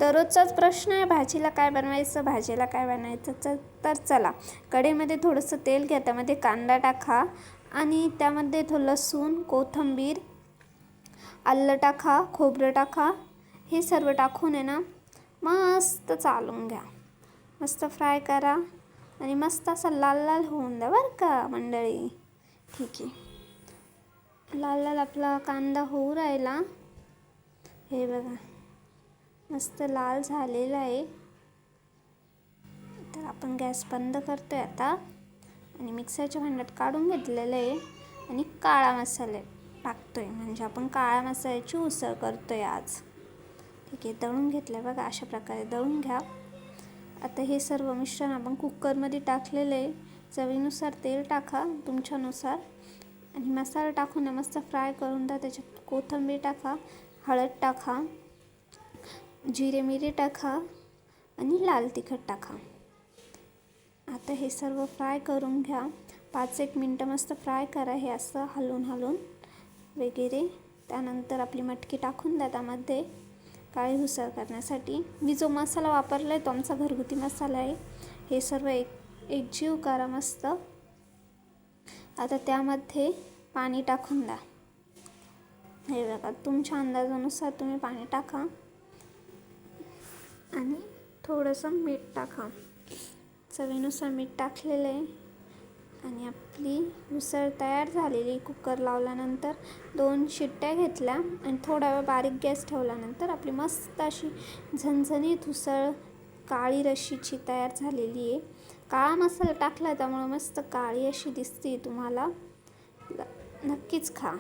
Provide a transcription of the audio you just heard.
दररोजचाच प्रश्न आहे, भाजीला काय बनवायचं, भाजीला काय बनायचं. तर चला, कढईमध्ये थोडंसं तेल घ्या, त्यामध्ये कांदा टाका आणि त्यामध्ये लसूण, कोथिंबीर, आलं टाका, खोबरं टाका. हे सर्व टाकून आहे ना मस्त चालून घ्या, मस्त फ्राय करा आणि मस्त असा लाल लाल होऊन द्या बरं का मंडळी. ठीक आहे, लाल लाल आपला कांदा होऊ राहिला. हे बघा मस्त लाल झालेला आहे. तर आपण गॅस बंद करतोय आता आणि मिक्सरच्या भांड्यात काढून घेतलेलं आहे आणि काळा मसाला टाकतोय, म्हणजे आपण काळ्या मसाल्याची उसळ करतोय आज. ठीक आहे, दळून घेतलं बघा, अशा प्रकारे दळून घ्या. आता हे सर्व मिश्रण आपण कुकरमध्ये टाकलेलं आहे. चवीनुसार तेल टाका तुमच्यानुसार आणि मसाला टाकून मस्त फ्राय करून द्या. त्याच्यात कोथिंबीर टाका, हळद टाका, जिरे मिरे टाका आणि लाल तिखट टाका. आता हे सर्व फ्राय करून घ्या. 5-1 मिनटं मस्त फ्राय करा, हे असं हलवून हलवून वगैरे. त्यानंतर आपली मटकी टाकून द्या त्यामध्ये काळी उसळ करण्यासाठी. मी जो मसाला वापरला आहे तो आमचा घरगुती मसाला आहे. हे सर्व एकजीव करा मस्त. आता त्यामध्ये पाणी टाकून द्या. हे बघा, तुमच्या अंदाजानुसार तुम्ही पाणी टाका आणि थोडंसं मीठ टाका. चवीनुसार मीठ टाकलेलं आहे आणि आपली उसळ तयार झालेली. कुकर लावल्यानंतर 2 शिट्ट्या घेतल्या आणि थोडा वेळ बारीक गॅस ठेवल्यानंतर आपली मस्त अशी झणझणीत उसळ काळी रशीची तयार झालेली आहे. काळा मसाला टाकला त्यामुळे मस्त काळी अशी दिसते तुम्हाला. नक्कीच खा.